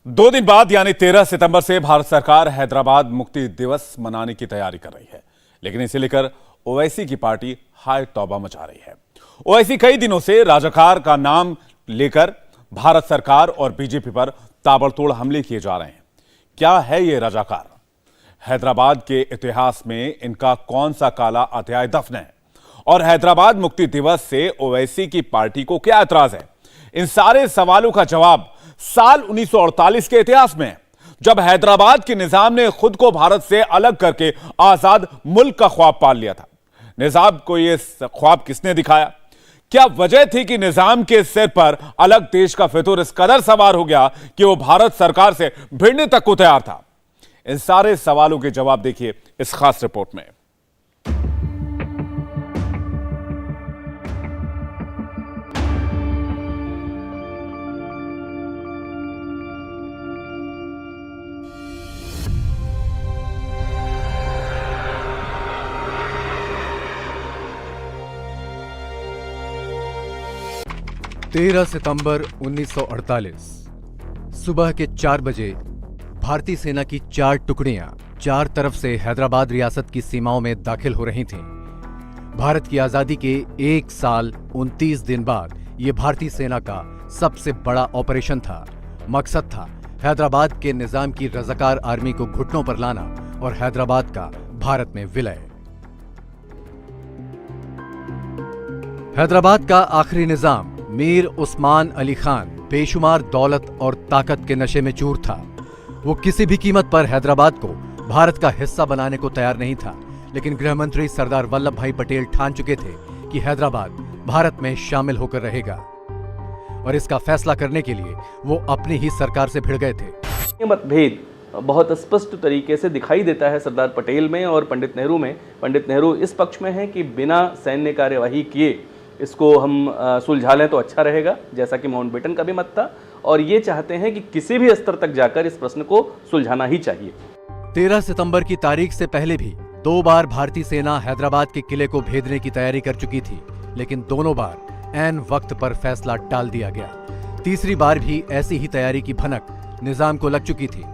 2 दिन बाद यानी 13 सितंबर से भारत सरकार हैदराबाद मुक्ति दिवस मनाने की तैयारी कर रही है, लेकिन इसे लेकर ओवैसी की पार्टी हाय तौबा मचा रही है। ओवैसी कई दिनों से राजाकार का नाम लेकर भारत सरकार और बीजेपी पर ताबड़तोड़ हमले किए जा रहे हैं। क्या है ये राजाकार? हैदराबाद के इतिहास में इनका कौन सा काला अध्याय दफन है? और हैदराबाद मुक्ति दिवस से ओवैसी की पार्टी को क्या ऐतराज है? इन सारे सवालों का जवाब साल 1948 के इतिहास में, जब हैदराबाद के निजाम ने खुद को भारत से अलग करके आजाद मुल्क का ख्वाब पाल लिया था। निजाम को यह ख्वाब किसने दिखाया? क्या वजह थी कि निजाम के सिर पर अलग देश का फितूर इस कदर सवार हो गया कि वो भारत सरकार से भिड़ने तक को तैयार था? इन सारे सवालों के जवाब देखिए इस खास रिपोर्ट में। तेरह सितंबर 1948 सुबह के 4 बजे भारतीय सेना की 4 टुकड़ियां 4 तरफ से हैदराबाद रियासत की सीमाओं में दाखिल हो रही थीं। भारत की आजादी के 1 साल 29 दिन बाद यह भारतीय सेना का सबसे बड़ा ऑपरेशन था। मकसद था हैदराबाद के निजाम की रजाकार आर्मी को घुटनों पर लाना और हैदराबाद का भारत में विलय। हैदराबाद का आखिरी निजाम मीर उस्मान अली खान बेशुमार दौलत और ताकत के नशे में चूर था। वो किसी भी कीमत पर हैदराबाद को भारत का हिस्सा बनाने को तैयार नहीं था, लेकिन गृहमंत्री सरदार वल्लभ भाई पटेल ठान चुके थे कि हैदराबाद भारत में शामिल होकर रहेगा, और इसका फैसला करने के लिए वो अपनी ही सरकार से भिड़ गए थे। ये मतभेद बहुत स्पष्ट तरीके से दिखाई देता है सरदार पटेल में और पंडित नेहरू में। पंडित नेहरू इस पक्ष में हैं कि बिना सैन्य कार्यवाही किए इसको हम सुलझा लें तो अच्छा रहेगा, जैसा कि माउंटबेटन का भी मत था, और ये चाहते हैं कि किसी भी स्तर तक जाकर इस प्रश्न को सुलझाना ही चाहिए। 13 सितंबर की तारीख से पहले भी 2 बार भारतीय सेना हैदराबाद के किले को भेदने की तैयारी कर चुकी थी, लेकिन दोनों बार ऐन वक्त पर फैसला टाल दिया गया। तीसरी बार भी ऐसी ही तैयारी की भनक निजाम को लग चुकी थी।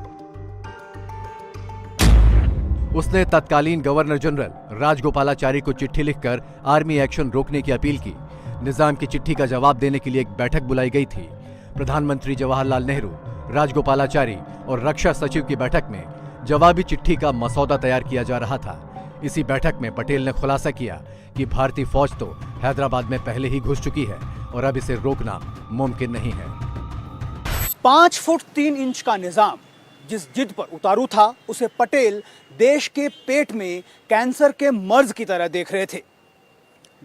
उसने तत्कालीन गवर्नर जनरल राजगोपालाचारी को चिट्ठी लिखकर आर्मी एक्शन रोकने की अपील की। निजाम की चिट्ठी का जवाब देने के लिए एक बैठक बुलाई गई थी। प्रधानमंत्री जवाहरलाल नेहरू, राजगोपालाचारी और रक्षा सचिव की बैठक में जवाबी चिट्ठी का मसौदा तैयार किया जा रहा था। इसी बैठक में पटेल ने खुलासा किया कि भारतीय फौज तो हैदराबाद में पहले ही घुस चुकी है और अब इसे रोकना मुमकिन नहीं है। 5 फुट 3 इंच का निजाम जिस जिद पर उतारू था, उसे पटेल देश के पेट में कैंसर के मर्ज की तरह देख रहे थे।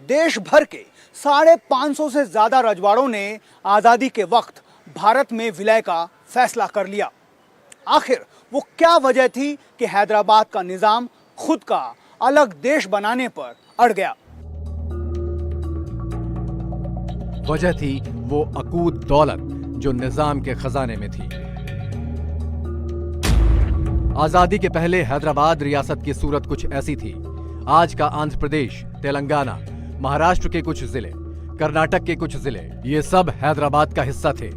देश भर के 550 से ज्यादा रजवाड़ों ने आजादी के वक्त भारत में विलय का फैसला कर लिया। आखिर वो क्या वजह थी कि हैदराबाद का निजाम खुद का अलग देश बनाने पर अड़ गया? वजह थी वो अकूत दौलत जो निजाम के खजाने में थी। आजादी के पहले हैदराबाद रियासत की सूरत कुछ ऐसी थी। आज का आंध्र प्रदेश, तेलंगाना, महाराष्ट्र के कुछ जिले, कर्नाटक के कुछ जिले, ये सब हैदराबाद का हिस्सा थे।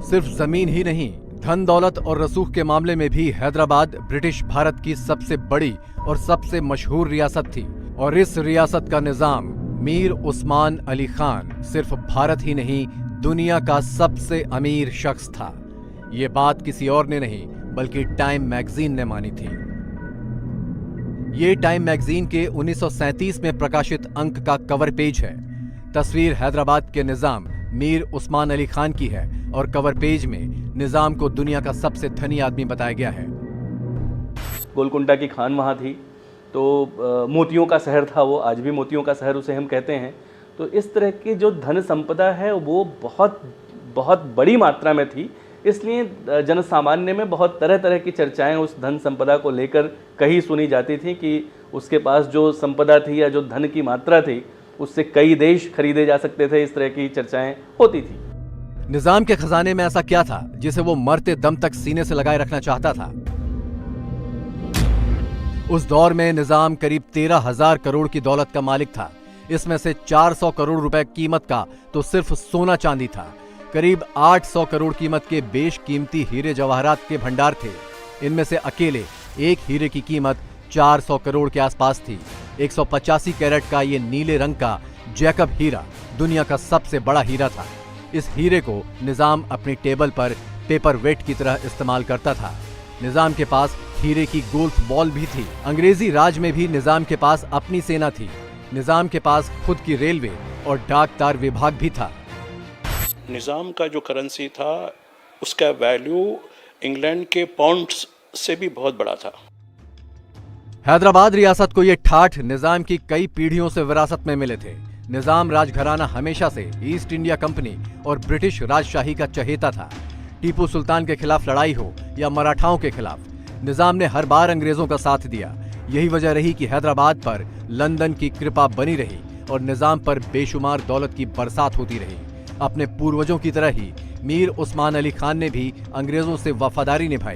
सिर्फ जमीन ही नहीं, धन दौलत और रसूख के मामले में भी हैदराबाद ब्रिटिश भारत की सबसे बड़ी और सबसे मशहूर रियासत थी। और इस रियासत का निजाम मीर उस्मान अली खान सिर्फ भारत ही नहीं, दुनिया का सबसे अमीर शख्स था। ये बात किसी और ने नहीं बल्कि टाइम मैगजीन ने मानी थी। ये टाइम मैगजीन के 1937 में प्रकाशित अंक का कवर पेज है। तस्वीर हैदराबाद के निजाम मीर उस्मान अली खान की है और कवर पेज में निजाम को दुनिया का सबसे धनी आदमी बताया गया है। गोलकुंडा की खान वहाँ थी, तो मोतियों का शहर था वो, आज भी मोतियों का शहर उसे हम कहते हैं। तो इस तरह की जो धन संपदा है वो बहुत बहुत बड़ी मात्रा में थी, इसलिए जनसामान्य में बहुत तरह तरह की चर्चाएं उस धन संपदा को लेकर कही सुनी जाती थी कि उसके पास जो संपदा थी या जो धन की मात्रा थी उससे कई देश खरीदे जा सकते थे। इस तरह की चर्चाएं होती थी। निजाम के खजाने में ऐसा क्या था जिसे वो मरते दम तक सीने से लगाए रखना चाहता था? उस दौर में निजाम करीब 13,000 करोड़ की दौलत का मालिक था। इसमें से 400 करोड़ रुपए कीमत का तो सिर्फ सोना चांदी था। करीब 800 करोड़ कीमत के बेशकीमती हीरे जवाहरात के भंडार थे। इनमें से अकेले एक हीरे की कीमत 400 करोड़ के आसपास थी। 185 कैरेट का ये नीले रंग का जैकब हीरा दुनिया का सबसे बड़ा हीरा था। इस हीरे को निजाम अपनी टेबल पर पेपर वेट की तरह इस्तेमाल करता था। निजाम के पास हीरे की गोल्फ बॉल भी थी। अंग्रेजी राज में भी निजाम के पास अपनी सेना थी। निजाम के पास खुद की रेलवे और डाक तार विभाग भी था। निज़ाम का जो करेंसी था उसका वैल्यू इंग्लैंड के पाउंड्स से भी बहुत बड़ा था। हैदराबाद रियासत को ये ठाठ निजाम की कई पीढ़ियों से विरासत में मिले थे। निजाम राजघराना हमेशा से ईस्ट इंडिया कंपनी और ब्रिटिश राजशाही का चहेता था। टीपू सुल्तान के खिलाफ लड़ाई हो या मराठाओं के खिलाफ, निजाम ने हर बार अंग्रेजों का साथ दिया। यही वजह रही कि हैदराबाद पर लंदन की कृपा बनी रही और निजाम पर बेशुमार दौलत की बरसात होती रही। अपने पूर्वजों की तरह ही मीर उस्मान अली खान ने भी अंग्रेजों से वफादारी निभाई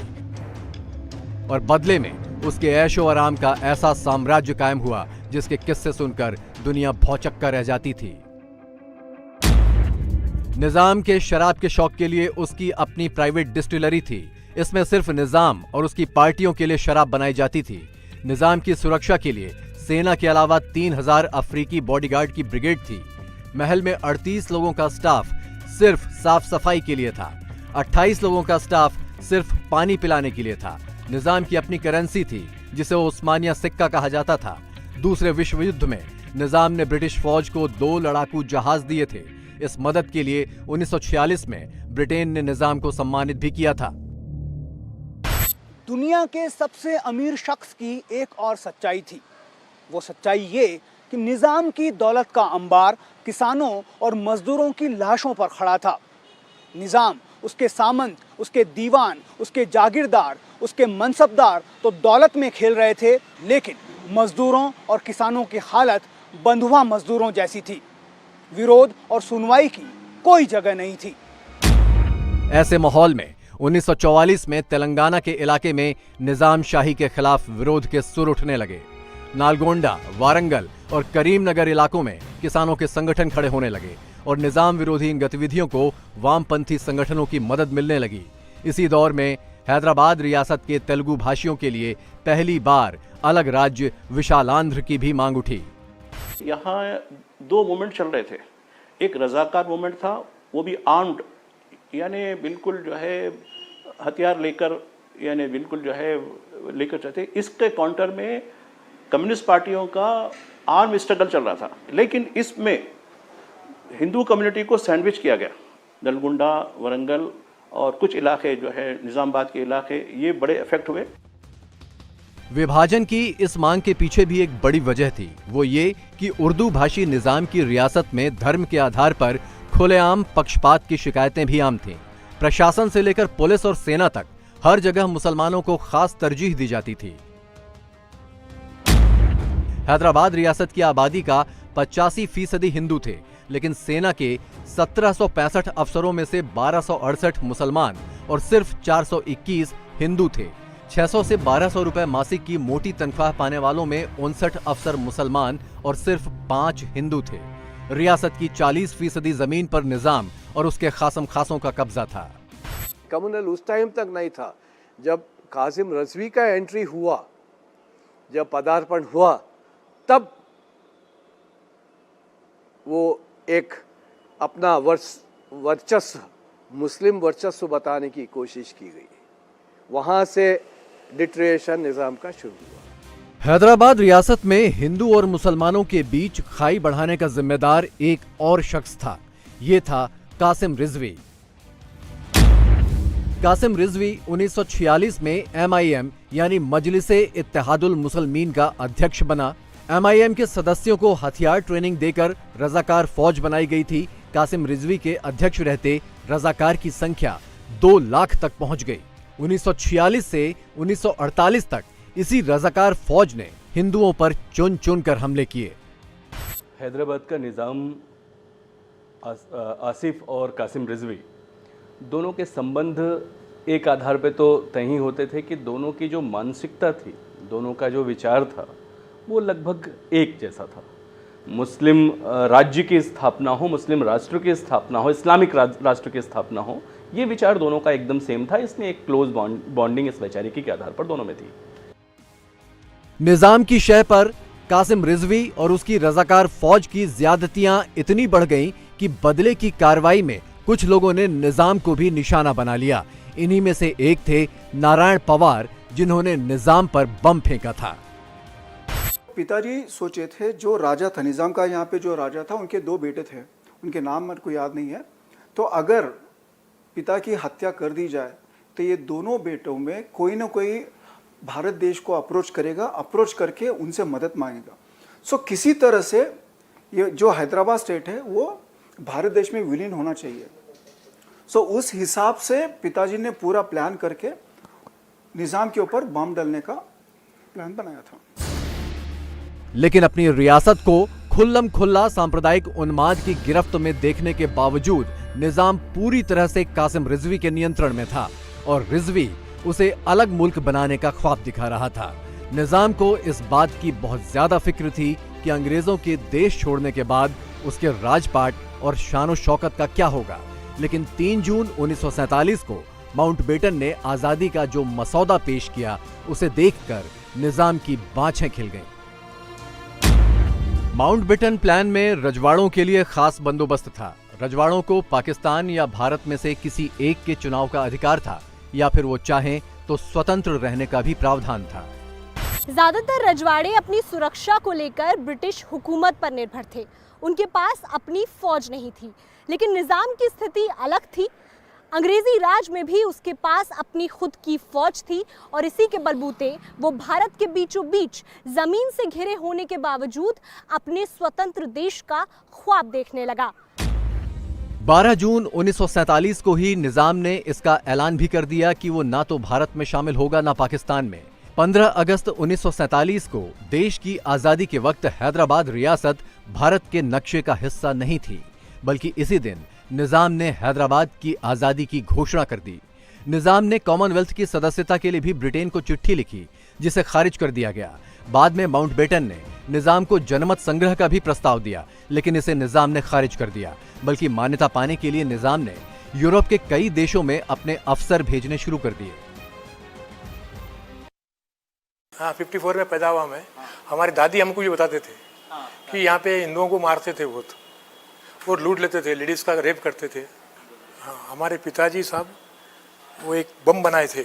और बदले में उसके ऐशो आराम का ऐसा साम्राज्य कायम हुआ जिसके किस्से सुनकर दुनिया भौचक्का रह जाती थी। निजाम के शराब के शौक के लिए उसकी अपनी प्राइवेट डिस्टिलरी थी। इसमें सिर्फ निजाम और उसकी पार्टियों के लिए शराब बनाई जाती थी। निजाम की सुरक्षा के लिए सेना के अलावा 3000 अफ्रीकी बॉडीगार्ड की ब्रिगेड थी। महल में 38 लोगों का स्टाफ सिर्फ साफ सफाई के लिए था। 28 लोगों का स्टाफ सिर्फ पानी पिलाने के लिए था। निजाम की अपनी करेंसी थी जिसे उस्मानिया सिक्का कहा जाता था। दूसरे विश्व युद्ध में निजाम ने ब्रिटिश फौज को 2 लड़ाकू जहाज दिए थे। इस मदद के लिए 1946 में ब्रिटेन ने निजाम को सम्मानित भी किया था। दुनिया के सबसे अमीर शख्स की एक और सच्चाई थी। वो सच्चाई ये कि निजाम की दौलत का अंबार किसानों और मजदूरों की लाशों पर खड़ा था। निजाम, उसके सामंत, उसके दीवान, उसके जागीरदार, उसके मनसबदार तो दौलत में खेल रहे थे, लेकिन मजदूरों और किसानों की हालत बंधुआ मजदूरों जैसी थी। विरोध और सुनवाई की कोई जगह नहीं थी। ऐसे माहौल में 1944 में तेलंगाना के इलाके में निजाम शाही के खिलाफ विरोध के सुर उठने लगे। नालगोंडा, वारंगल और करीमनगर इलाकों में किसानों के संगठन खड़े होने लगे और निजाम विरोधी इन गतिविधियों को वामपंथी संगठनों की मदद मिलने लगी। इसी दौर में हैदराबाद रियासत के तेलुगु भाषियों के लिए पहली बार अलग राज्य विशालांध्र की भी मांग उठी। यहाँ 2 मूवमेंट चल रहे थे। एक रजाकार मूवमेंट था, वो भी आर्म्ड, यानी बिल्कुल जो है हथियार लेकर, यानी बिल्कुल जो है लेकर चलते। इसके काउंटर में कम्युनिस्ट पार्टियों का आर्म स्ट्रगल चल रहा था। लेकिन इसमें हिंदू कम्युनिटी को सैंडविच किया गया। नलगोंडा, वारंगल और कुछ इलाके जो है निजामाबाद के इलाके, ये बड़े इफेक्ट हुए। विभाजन की इस मांग के पीछे भी एक बड़ी वजह थी। वो ये कि उर्दू भाषी निजाम की रियासत में धर्म के आधार पर खुलेआम पक्षपात की शिकायतें भी आम थीं। प्रशासन से लेकर पुलिस और सेना तक हर जगह मुसलमानों को खास तरजीह दी जाती थी। हैदराबाद रियासत की आबादी का 85% हिंदू थे, लेकिन सेना के 1765 अफसरों में से 1268 मुसलमान और सिर्फ 421 हिंदू थे। 600 से 1200 रुपए मासिक की मोटी तनख्वाह पाने वालों में 59 अफसर मुसलमान और सिर्फ 5 हिंदू थे। रियासत की 40% जमीन पर निजाम और उसके खासम खासों का कब्जा था। कम्युनल उस टाइम तक नहीं था। जब कासिम रजवी का एंट्री हुआ, जब पदार्पण हुआ, तब वो एक अपना वर्चस्व, मुस्लिम वर्चस्व बताने की कोशिश की गई। वहां से डिट्रेशन निजाम का शुरू हुआ। हैदराबाद रियासत में हिंदू और मुसलमानों के बीच खाई बढ़ाने का जिम्मेदार एक और शख्स था। ये था कासिम रिजवी। कासिम रिजवी 1946 में MIM यानी मजलिसे इत्तेहादुल मुसलमीन का अध्यक्ष बना। MIM के सदस्यों को हथियार ट्रेनिंग देकर रजाकार फौज बनाई गई थी। कासिम रिजवी के अध्यक्ष रहते रजाकार की संख्या 2 लाख तक पहुंच गई। 1946 से 1948 तक इसी रजाकार फौज ने हिंदुओं पर चुन चुन कर हमले किए। हैदराबाद का निज़ाम आसिफ और कासिम रिजवी दोनों के संबंध एक आधार पे तो तय ही होते थे कि दोनों की जो मानसिकता थी, दोनों का जो विचार था, वो लगभग एक जैसा था। मुस्लिम राज्य की स्थापना हो, मुस्लिम राष्ट्र की स्थापना हो, इस्लामिक राष्ट्र की स्थापना हो, ये विचार दोनों का एकदम सेम था। इसमें एक क्लोज बॉन्डिंग इस वैचारिकी के आधार पर दोनों में थी। निजाम की शय पर कासिम रिजवी और उसकी रजाकार फौज की ज्यादतियां इतनी बढ़ गईं कि बदले की कार्रवाई में कुछ लोगों ने निजाम को भी निशाना बना लिया। इन्हीं में से एक थे नारायण पवार, जिन्होंने निजाम पर बम फेंका था। पिताजी सोचे थे, जो राजा था निज़ाम का, यहाँ पे जो राजा था उनके 2 बेटे थे, उनके नाम मेरे को याद नहीं है। तो अगर पिता की हत्या कर दी जाए तो ये दोनों बेटों में कोई ना कोई भारत देश को अप्रोच करेगा, अप्रोच करके उनसे मदद मांगेगा। सो किसी तरह से ये जो हैदराबाद स्टेट है वो भारत देश में विलीन होना चाहिए। सो उस हिसाब से पिताजी ने पूरा प्लान करके निज़ाम के ऊपर बम डालने का प्लान बनाया था। लेकिन अपनी रियासत को खुल्लम खुल्ला सांप्रदायिक उन्माद की गिरफ्त में देखने के बावजूद निजाम पूरी तरह से कासिम रिजवी के नियंत्रण में था और रिजवी उसे अलग मुल्क बनाने का ख्वाब दिखा रहा था। निजाम को इस बात की बहुत ज्यादा फिक्र थी कि अंग्रेजों के देश छोड़ने के बाद उसके राजपाट और शानो शौकत का क्या होगा। लेकिन 3 जून 1947 को माउंटबेटन ने आजादी का जो मसौदा पेश किया, उसे देखकर निजाम की बाँछें खिल गईं। माउंटबेटन प्लान में रजवाड़ों के लिए खास बंदोबस्त था। रजवाड़ों को पाकिस्तान या भारत में से किसी एक के चुनाव का अधिकार था, या फिर वो चाहें तो स्वतंत्र रहने का भी प्रावधान था। ज्यादातर रजवाड़े अपनी सुरक्षा को लेकर ब्रिटिश हुकूमत पर निर्भर थे। उनके पास अपनी फौज नहीं थी, लेकिन निजाम की स्थिति अलग थी। अंग्रेजी राज में भी उसके पास अपनी खुद की फौज थी और इसी के बलबूते वो भारत के बीचों बीच जमीन से घिरे होने के बावजूद अपने स्वतंत्र देश का ख्वाब देखने लगा। 12 जून 1947 को ही निजाम ने इसका ऐलान भी कर दिया कि वो ना तो भारत में शामिल होगा ना पाकिस्तान में। 15 अगस्त 1947 को देश की आजादी के वक्त हैदराबाद रियासत भारत के नक्शे का हिस्सा नहीं थी, बल्कि इसी दिन निजाम ने हैदराबाद की आजादी की घोषणा कर दी। निजाम ने कॉमनवेल्थ की सदस्यता के लिए भी ब्रिटेन को चिट्ठी लिखी, जिसे खारिज कर दिया गया। बाद में माउंटबेटन ने निजाम को जनमत संग्रह का भी प्रस्ताव दिया, लेकिन इसे निजाम ने खारिज कर दिया। बल्कि मान्यता पाने के लिए निजाम ने यूरोप के कई देशों में अपने अफसर भेजने शुरू कर दिए। हाँ, 54 में पैदा हुआ मैं। हमारी दादी हमको ये बताते थे कि यहाँ पे हिंदुओं को मारते थे बहुत, और लूट लेते थे, लेडीज़ का रेप करते थे। हाँ, हमारे पिताजी साहब वो एक बम बनाए थे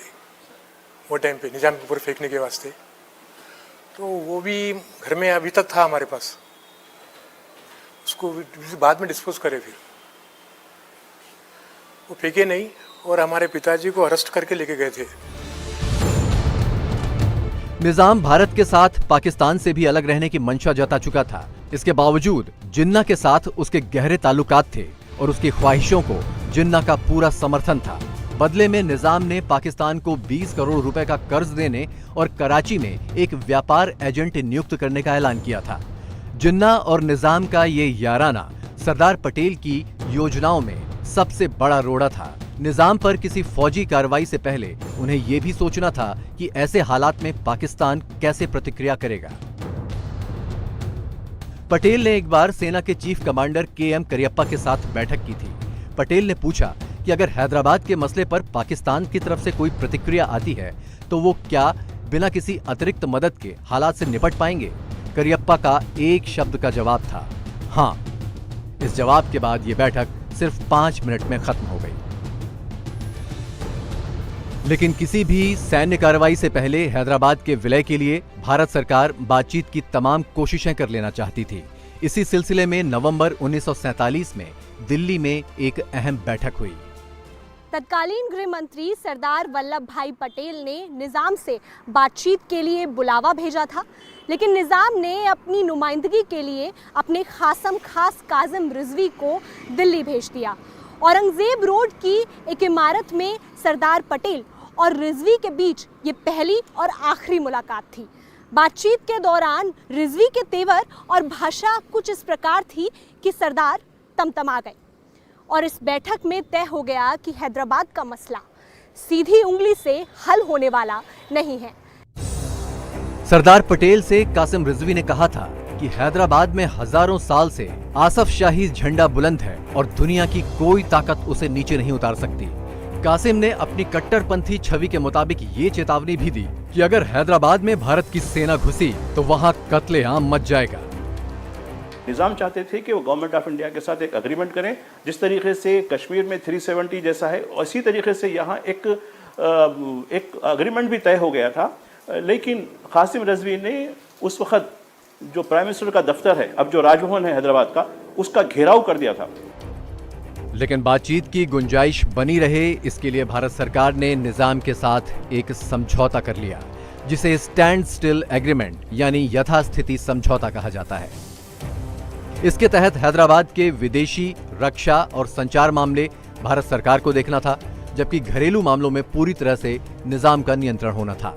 वो टाइम पे निजाम के ऊपर फेंकने के वास्ते, तो वो भी घर में अभी तक था हमारे पास। उसको बाद में डिस्पोज करे, फिर वो फेंके नहीं और हमारे पिताजी को अरेस्ट करके लेके गए थे। निजाम भारत के साथ पाकिस्तान से भी अलग रहने की मंशा जता चुका था। इसके बावजूद जिन्ना के साथ उसके गहरे ताल्लुकात थे और उसकी ख्वाहिशों को जिन्ना का पूरा समर्थन था। बदले में निजाम ने पाकिस्तान को 20 करोड़ रुपए का कर्ज देने और कराची में एक व्यापार एजेंट नियुक्त करने का ऐलान किया था। जिन्ना और निजाम का ये याराना सरदार पटेल की योजनाओं में सबसे बड़ा रोड़ा था। निजाम पर किसी फौजी कार्रवाई से पहले उन्हें यह भी सोचना था कि ऐसे हालात में पाकिस्तान कैसे प्रतिक्रिया करेगा। पटेल ने एक बार सेना के चीफ कमांडर के.एम. करियप्पा के साथ बैठक की थी। पटेल ने पूछा कि अगर हैदराबाद के मसले पर पाकिस्तान की तरफ से कोई प्रतिक्रिया आती है तो वो क्या बिना किसी अतिरिक्त मदद के हालात से निपट पाएंगे? करियप्पा का एक शब्द का जवाब था, हाँ। इस जवाब के बाद ये बैठक सिर्फ 5 मिनट में खत्म हो गई। लेकिन किसी भी सैन्य कार्रवाई से पहले हैदराबाद के विलय के लिए भारत सरकार बातचीत की तमाम कोशिशें कर लेना चाहती थी। इसी सिलसिले में नवंबर 1947 में दिल्ली में एक अहम बैठक हुई। तत्कालीन गृह मंत्री सरदार वल्लभ भाई पटेल ने निजाम से बातचीत के लिए बुलावा भेजा था, लेकिन निजाम ने अपनी नुमाइंदगी के लिए अपने खासम खास काजिम रिजवी को दिल्ली भेज दिया। औरंगजेब रोड की एक इमारत में सरदार पटेल और रिजवी के बीच ये पहली और आखिरी मुलाकात थी। बातचीत के दौरान रिजवी के तेवर और भाषा कुछ इस प्रकार थी कि सरदार तमतमा गए और इस बैठक में तय हो गया कि हैदराबाद का मसला सीधी उंगली से हल होने वाला नहीं है। सरदार पटेल से कासिम रिजवी ने कहा था कि हैदराबाद में हजारों साल से आसफ शाही झंडा बुलंद है और दुनिया की कोई ताकत उसे नीचे नहीं उतार सकती। कासिम ने अपनी कट्टरपंथी छवि के मुताबिक ये चेतावनी भी दी कि अगर हैदराबाद में भारत की सेना घुसी तो वहां कत्लेआम मच जाएगा। निज़ाम चाहते थे कि वो गवर्नमेंट ऑफ इंडिया के साथ एक अग्रीमेंट करें, जिस तरीके से कश्मीर में 370 जैसा है उसी तरीके से यहाँ एक अग्रीमेंट भी तय हो गया था। लेकिन कासिम रिजवी ने उस वक्त जो प्राइम मिनिस्टर का दफ्तर है, अब जो राजभवन है हैदराबाद का, उसका घेराव कर दिया था। लेकिन बातचीत की गुंजाइश बनी रहे, इसके लिए भारत सरकार ने निजाम के साथ एक समझौता कर लिया, जिसे स्टैंड स्टिल एग्रीमेंट यानी यथास्थिति समझौता कहा जाता है। इसके तहत हैदराबाद के विदेशी, रक्षा और संचार मामले भारत सरकार को देखना था, जबकि घरेलू मामलों में पूरी तरह से निजाम का नियंत्रण होना था।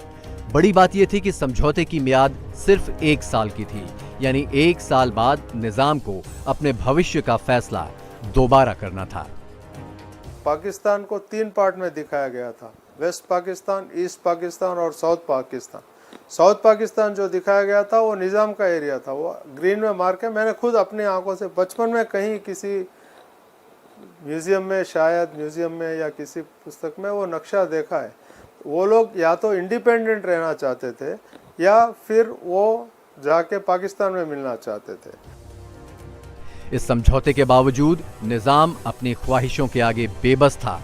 बड़ी बात यह थी कि समझौते की मियाद सिर्फ 1 साल की थी, यानी 1 साल बाद निजाम को अपने भविष्य का फैसला दोबारा करना था। पाकिस्तान को 3 पार्ट में दिखाया गया था, वेस्ट पाकिस्तान, ईस्ट पाकिस्तान और साउथ पाकिस्तान। साउथ पाकिस्तान जो दिखाया गया था वो निज़ाम का एरिया था, वो ग्रीन में मार्क है। मैंने खुद अपनी आंखों से बचपन में कहीं किसी म्यूज़ियम में, शायद म्यूज़ियम में या किसी पुस्तक में वो नक्शा देखा है। वो लोग या तो इंडिपेंडेंट रहना चाहते थे या फिर वो जाके पाकिस्तान में मिलना चाहते थे। इस समझौते के बावजूद निजाम अपनी ख्वाहिशों के आगे बेबस था।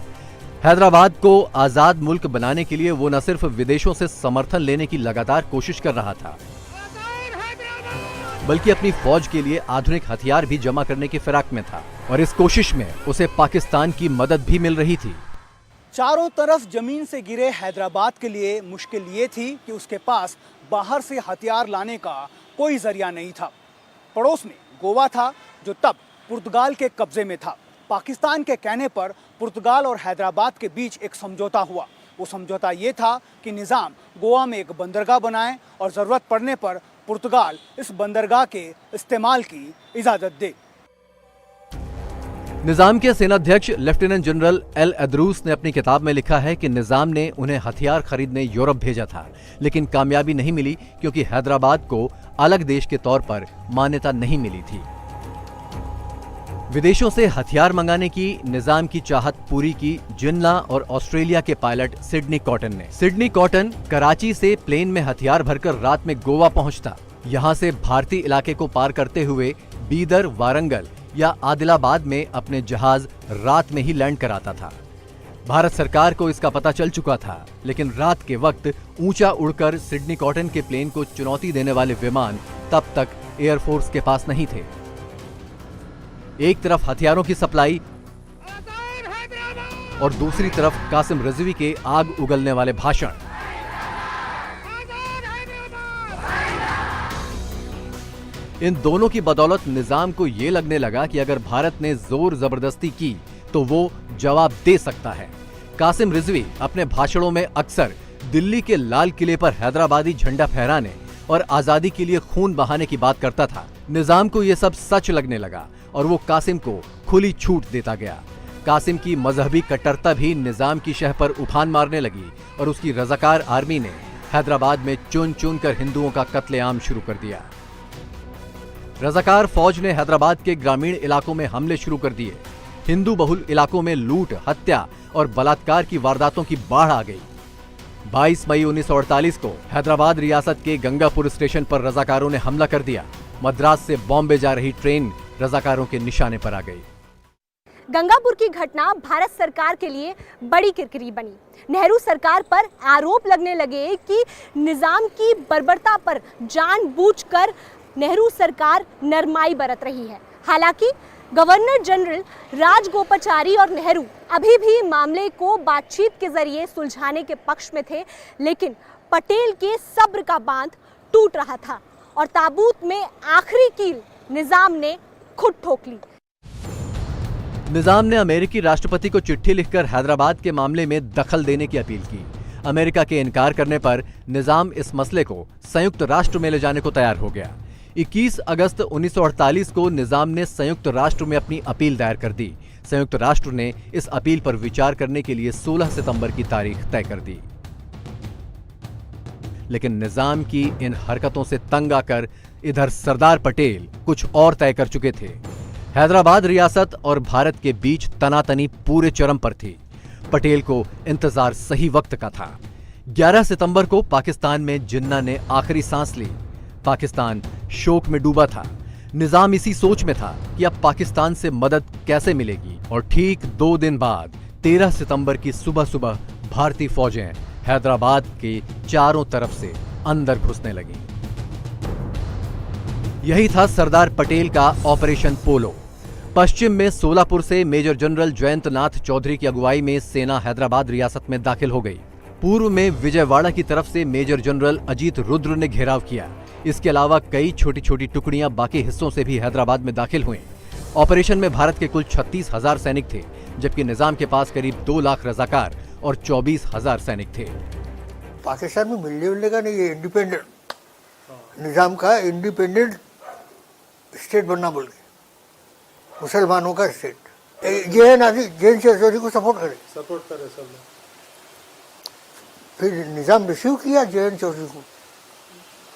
हैदराबाद को आजाद मुल्क बनाने के लिए वो न सिर्फ विदेशों से समर्थन लेने की लगातार कोशिश कर रहा था, बल्कि अपनी फौज के लिए आधुनिक हथियार भी जमा करने की फिराक में था, और इस कोशिश में उसे पाकिस्तान की मदद भी मिल रही थी। चारों तरफ जमीन से गिरे हैदराबाद के लिए मुश्किल ये थी कि उसके पास बाहर से हथियार लाने का कोई जरिया नहीं था। पड़ोस में गोवा था, जो तब पुर्तगाल के कब्जे में था। पाकिस्तान के कहने पर पुर्तगाल और हैदराबाद के बीच एक समझौता हुआ। वो समझौता ये था कि निज़ाम गोवा में एक बंदरगाह बनाए और ज़रूरत पड़ने पर पुर्तगाल इस बंदरगाह के इस्तेमाल की इजाज़त दे। निजाम के सेनाध्यक्ष लेफ्टिनेंट जनरल एल अदरूस ने अपनी किताब में लिखा है कि निजाम ने उन्हें हथियार खरीदने यूरोप भेजा था, लेकिन कामयाबी नहीं मिली क्योंकि हैदराबाद को अलग देश के तौर पर मान्यता नहीं मिली थी। विदेशों से हथियार मंगाने की निजाम की चाहत पूरी की जिन्ना और ऑस्ट्रेलिया के पायलट सिडनी कॉटन ने। सिडनी कॉटन कराची से प्लेन में हथियार भरकर रात में गोवा पहुंचता। यहां से भारतीय इलाके को पार करते हुए बीदर, वारंगल या आदिलाबाद में अपने जहाज रात में ही लैंड कराता था। भारत सरकार को इसका पता चल चुका था, लेकिन रात के वक्त ऊंचा उड़कर सिडनी कॉटन के प्लेन को चुनौती देने वाले विमान तब तक एयरफोर्स के पास नहीं थे। एक तरफ हथियारों की सप्लाई और दूसरी तरफ कासिम रिजवी के आग उगलने वाले भाषण। इन दोनों की बदौलत निजाम को यह लगने लगा कि अगर भारत ने जोर जबरदस्ती की तो वो जवाब दे सकता है। कासिम रिजवी अपने भाषणों में अक्सर दिल्ली के लाल किले पर हैदराबादी झंडा फहराने और आजादी के लिए खून बहाने की बात करता था। निजाम को यह सब सच लगने लगा और वो कासिम को खुली छूट देता गया। कासिम की मजहबी कट्टरता भी निजाम की शह पर उफान मारने लगी और उसकी रजाकार आर्मी ने हैदराबाद में चुन चुन कर हिंदुओं का कत्लेआम शुरू कर दिया। रजाकार फौज ने हैदराबाद के ग्रामीण इलाकों में हमले शुरू कर दिए। हिंदू बहुल इलाकों में लूट, हत्या और बलात्कार की वारदातों की बाढ़ आ गई। 22 मई 1948 को हैदराबाद रियासत के गंगापुर स्टेशन पर रजाकारों ने हमला कर दिया। मद्रास से बॉम्बे जा रही ट्रेन रजाकारों के निशाने पर आ गई। गंगापुर की घटना भारत सरकार के लिए बड़ी किरकिरी बनी। नेहरू सरकार पर आरोप लगने लगे कि निजाम की बर्बरता पर जानबूझकर नेहरू सरकार नरमाई बरत रही है। हालांकि गवर्नर जनरल राजगोपाचारी और नेहरू अभी भी मामले को बातचीत के जरिए सुलझाने के पक्ष में थे, लेकिन पटेल के सब्र का बांध टूट रहा था और ताबूत में आखिरी कील निजाम ने खुद ठोक ली। निजाम ने अमेरिकी राष्ट्रपति को चिट्ठी लिखकर हैदराबाद के मामले में दखल देने की अपील की। अमेरिका के इनकार करने पर निजाम इस मसले को संयुक्त राष्ट्र में ले जाने को तैयार हो गया। 21 अगस्त 1948 को निजाम ने संयुक्त राष्ट्र में अपनी अपील दायर कर दी। संयुक्त राष्ट्र ने इस अपील पर विचार करने के लिए 16 सितंबर की तारीख तय कर दी। लेकिन निजाम की इन हरकतों से तंग आकर इधर सरदार पटेल कुछ और तय कर चुके थे। हैदराबाद रियासत और भारत के बीच तनातनी पूरे चरम पर थी। पटेल को इंतजार सही वक्त का था। 11 सितंबर को पाकिस्तान में जिन्ना ने आखिरी सांस ली। पाकिस्तान शोक में डूबा था। निजाम इसी सोच में था कि अब पाकिस्तान से मदद कैसे मिलेगी। और ठीक 2 दिन बाद 13 सितंबर की सुबह सुबह भारतीय फौजें हैदराबाद के चारों तरफ से अंदर घुसने लगीं। यही था सरदार पटेल का ऑपरेशन पोलो। पश्चिम में सोलापुर से मेजर जनरल जयंत नाथ चौधरी की अगुवाई में सेना हैदराबाद रियासत में दाखिल हो गई। पूर्व में विजयवाड़ा की तरफ से मेजर जनरल अजीत रुद्र ने घेराव किया। इसके अलावा कई छोटी छोटी टुकड़ियां बाकी हिस्सों से भी हैदराबाद में दाखिल हुई। ऑपरेशन में भारत के कुल 36,000 सैनिक थे, जबकि निजाम के पास करीब 2 लाख रजाकार और 24,000 सैनिक थे। पाकिस्तान में मिलने का नहीं, ये इंडिपेंडेंट निजाम का इंडिपेंडेंट स्टेट बनना बोल के, मुसलमानों का स्टेट। ये है नाजी जैन चौधरी को सपोर्ट करे सब लोग। फिर निजाम रिसीव किया जैन चौधरी को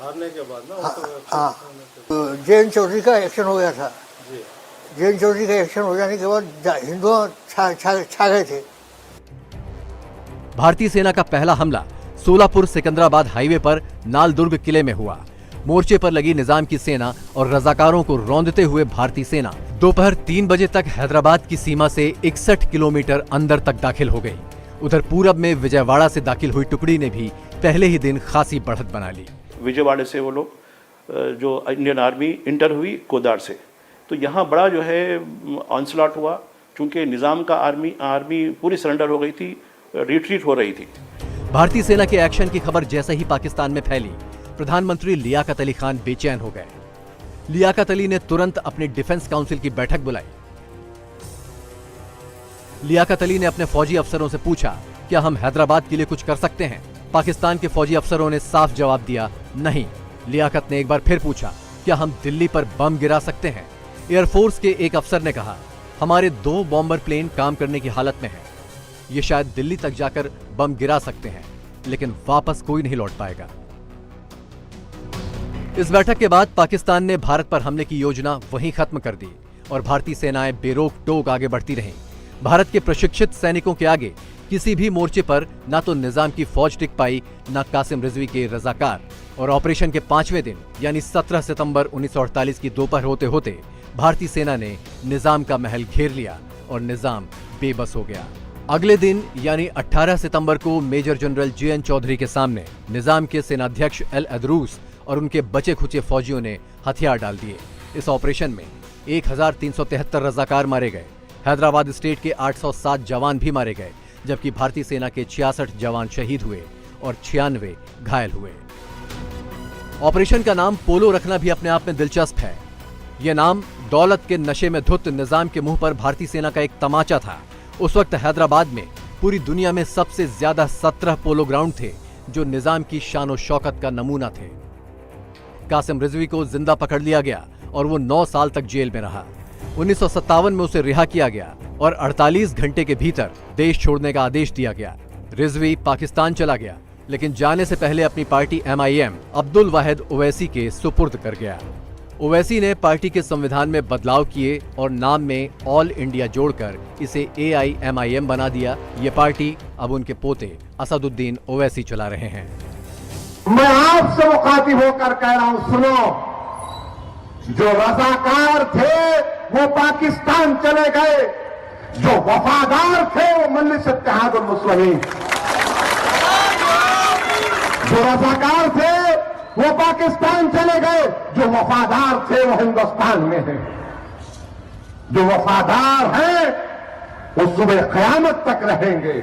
हारने के बाद ना। हाँ, जैन चौधरी का एक्शन हो गया था। जैन चौधरी का एक्शन हो जाने के बाद हिंदू छा गए थे। भारतीय सेना का पहला हमला सोलापुर सिकंदराबाद हाईवे पर नालदुर्ग किले में हुआ। मोर्चे पर लगी निजाम की सेना और रजाकारों को रौंदते हुए भारतीय सेना दोपहर 3 बजे तक हैदराबाद की सीमा से 61 किलोमीटर अंदर तक दाखिल हो गई। उधर पूरब में विजयवाड़ा से दाखिल हुई टुकड़ी ने भी पहले ही दिन खासी बढ़त बना ली। विजयवाड़े से वो लोग जो इंडियन आर्मी इंटर हुई कोदार से, तो यहाँ बड़ा जो है ऑनस्लॉट हुआ। चूंकि निजाम का आर्मी पूरी सरेंडर हो गई थी, रिट्रीट हो रही थी। भारतीय सेना के एक्शन की खबर जैसे ही पाकिस्तान में फैली, प्रधानमंत्री लियाकत अली खान बेचैन हो गए। लियाकत अली ने तुरंत अपनी डिफेंस काउंसिल की बैठक बुलाई। लियाकत अली ने अपने फौजी अफसरों से पूछा, क्या हम हैदराबाद के लिए कुछ कर सकते हैं? पाकिस्तान के फौजी अफसरों ने साफ जवाब दिया, नहीं। लियाकत ने एक बार फिर पूछा, क्या हम दिल्ली पर बम गिरा सकते हैं? एयरफोर्स के एक अफसर ने कहा, हमारे 2 बॉम्बर प्लेन काम करने की हालत में हैं। ये शायद दिल्ली तक जाकर बम गिरा सकते हैं, लेकिन वापस कोई नहीं लौट पाएगा। इस बैठक के बाद पाकिस्तान ने भारत पर हमले की योजना वहीं खत्म कर दी और भारतीय सेनाएं बेरोक टोक आगे बढ़ती रहीं। भारत के प्रशिक्षित सैनिकों के आगे किसी भी मोर्चे पर ना तो निजाम की फौज टिक पाई, ना कासिम रिजवी के रजाकार। और ऑपरेशन के 5वें दिन यानी 17 सितंबर 1948 की दोपहर होते होते भारतीय सेना ने निजाम का महल घेर लिया और निजाम बेबस हो गया। अगले दिन यानी 18 सितंबर को मेजर जनरल JN चौधरी के सामने निजाम के सेनाध्यक्ष L अदरूस और उनके बचे खुचे फौजियों ने हथियार डाल दिए। इस ऑपरेशन में 1373 रजाकार मारे गए। हैदराबाद स्टेट के 807 जवान भी मारे गए, जबकि भारतीय सेना के 66 जवान शहीद हुए और 96 घायल हुए। ऑपरेशन का नाम पोलो रखना भी अपने आप में दिलचस्प है। यह नाम दौलत के नशे में धुत निजाम के मुंह पर भारतीय सेना का एक तमाचा था। उस वक्त हैदराबाद में पूरी दुनिया में सबसे ज्यादा 17 पोलो ग्राउंड थे, जो निजाम की शान और शौकत का नमूना थे। कासिम रिजवी को जिंदा पकड़ लिया गया और वो 9 साल तक जेल में रहा। 1957 में उसे रिहा किया गया और 48 घंटे के भीतर देश छोड़ने का आदेश दिया गया। रिजवी पाकिस्तान चला गया, लेकिन जाने से पहले अपनी पार्टी MIM अब्दुल वाहिद ओवैसी के सुपुर्द कर गया। ओवैसी ने पार्टी के संविधान में बदलाव किए और नाम में ऑल इंडिया जोड़कर इसे AIMIM बना दिया। ये पार्टी अब उनके पोते असदुद्दीन ओवैसी चला रहे हैं। मैं आपसे मुखातिब होकर कह रहा हूं, सुनो, जो रजाकार थे वो पाकिस्तान चले गए, जो वफादार थे वो मजलिस इत्तेहादुल मुस्लिमीन, जो रजाकार थे वो पाकिस्तान चले गए, जो वफादार थे वो हिंदुस्तान में हैं। जो वफादार हैं वो सुबह क़यामत तक रहेंगे।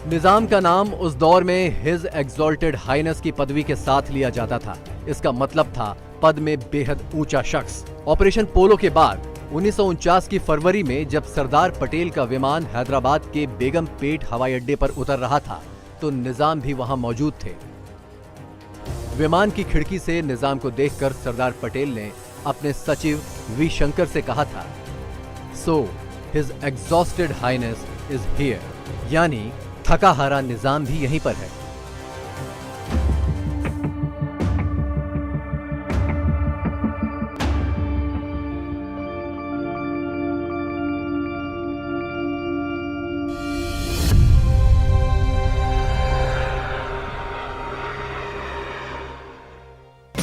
निजाम का नाम उस दौर में हिज एक्सॉल्टेड हाइनेस की पदवी के साथ लिया जाता था। इसका मतलब था पद में बेहद ऊंचा शख्स। ऑपरेशन पोलो के बाद 1949 की फरवरी में जब सरदार पटेल का विमान हैदराबाद के बेगमपेट हवाई अड्डे पर उतर रहा था, तो निजाम भी वहां मौजूद थे। विमान की खिड़की से निजाम को देखकर सरदार पटेल ने अपने सचिव V. शंकर से कहा था, so his exhausted highness is here, यानी थका हारा निजाम भी यहीं पर है।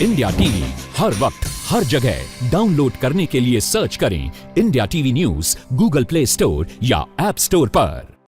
इंडिया टीवी हर वक्त हर जगह डाउनलोड करने के लिए सर्च करें India TV news Google play store या ऐप स्टोर पर।